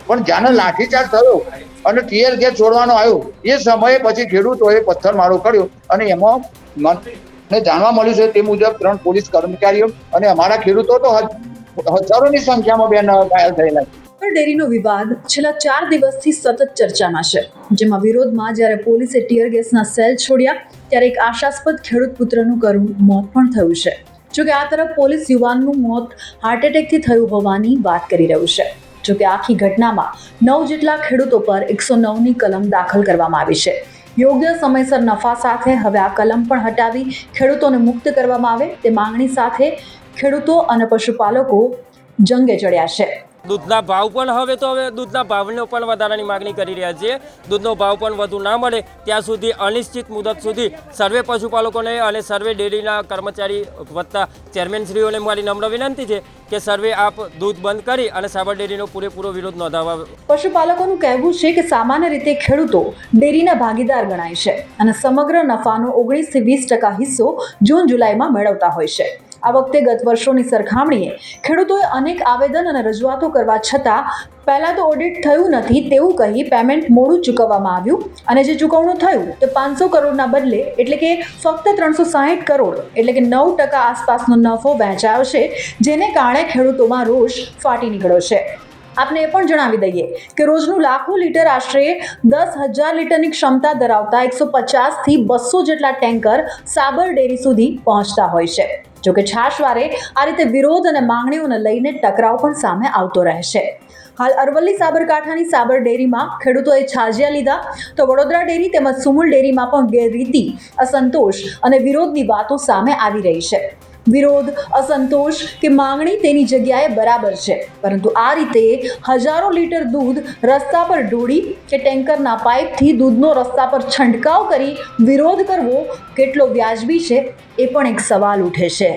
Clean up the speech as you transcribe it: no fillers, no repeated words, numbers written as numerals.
પણ જ્યાંનો લાઠીચાર્જ થયો અને ટીયર ગેસ છોડવાનો આવ્યો એ સમયે પછી ખેડૂતોએ પથ્થરમારો કર્યો અને એમાં મને જાણવા મળ્યું છે તે મુજબ 3 પોલીસ કર્મચારીઓ અને અમારા ખેડૂતો તો હજારોની સંખ્યામાં બેન ઘાયલ થયેલા છે। ડેરીનો વિવાદ છેલ્લા 4 દિવસથી સતત ચર્ચામાં છે, જેમાં વિરોધમાં જ્યારે પોલીસે ટીયર ગેસના સેલ છોડ્યા ત્યારે એક આશાસ્પદ ખેડૂત પુત્રનું કરુણ મોત પણ થયું છે। જોકે આ તરફ પોલીસ યુવાનનું મોત હાર્ટ એટેકથી થયું હોવાની વાત કરી રહ્યું છે। જોકે આખી ઘટનામાં 9 જેટલા ખેડૂતો પર 109ની કલમ દાખલ કરવામાં આવી છે। યોગ્ય સમયસર નફા સાથે હવે આ કલમ પણ હટાવી ખેડૂતોને મુક્ત કરવામાં આવે તે માંગણી સાથે ખેડૂતો અને પશુપાલકો જંગે ચડ્યા છે। દૂધના ભાવ પણ હવે દૂધના ભાવનો પણ વધારાની માગણી કરી રહ્યા છીએ। દૂધનો ભાવ પણ વધુ ના મળે ત્યાં સુધી અનિશ્ચિત મુદત સુધી સર્વે પશુપાલકોને અને સર્વે ડેરીના કર્મચારી વત્તા ચેરમેનશ્રીઓને મારી નમ્ર વિનંતી છે કે સર્વે આપ દૂધ બંધ કરી અને સાબર ડેરીનો પૂરેપૂરો વિરોધ નોંધાવવા। પશુપાલકોનું કહેવું છે કે સામાન્ય રીતે ખેડૂતો ડેરીના ભાગીદાર ગણાય છે અને સમગ્ર નફાનો 19 થી 20% હિસ્સો જૂન જુલાઈમાં મેળવતા હોય છે। આ વખતે ગત વર્ષોની સરખામણીએ ખેડૂતોએ અનેક આવેદન અને રજૂઆતો કરવા છતાં પહેલા તો ઓડિટ થયું નથી તેવું કહી પેમેન્ટ મોડું ચૂકવવામાં આવ્યું અને જે ચૂકવણું થયું તે 500 કરોડના બદલે એટલે કે ફક્ત 360 કરોડ એટલે કે 9% આસપાસનો નફો વહેંચાયો છે, જેને કારણે ખેડૂતોમાં રોષ ફાટી નીકળ્યો છે। આપને એ પણ જણાવી દઈએ કે રોજનું લાખો લીટર આશરે 10,000 લીટરની ક્ષમતા ધરાવતા 150 થી 200 જેટલા ટેન્કર સાબર ડેરી સુધી પહોંચતા હોય છે। જોકે છાશવારે આ રીતે વિરોધ અને માંગણીઓને લઈને ટકરાવ પણ સામે આવતો રહે છે। હાલ અરવલ્લી સાબરકાંઠાની સાબર ડેરીમાં ખેડૂતોએ છાજિયા લીધા તો વડોદરા ડેરી તેમજ સુમુલ ડેરીમાં પણ ગેરરીતિ, અસંતોષ અને વિરોધની વાતો સામે આવી રહી છે। વિરોધ, અસંતોષ કે માંગણી તેની જગ્યાએ બરાબર છે, પરંતુ આ રીતે હજારો લીટર દૂધ રસ્તા પર ઢોળી કે ટેન્કરના પાઇપથી દૂધનો રસ્તા પર છંટકાવ કરી વિરોધ કરવો કેટલો વ્યાજબી છે એ પણ એક સવાલ ઉઠે છે।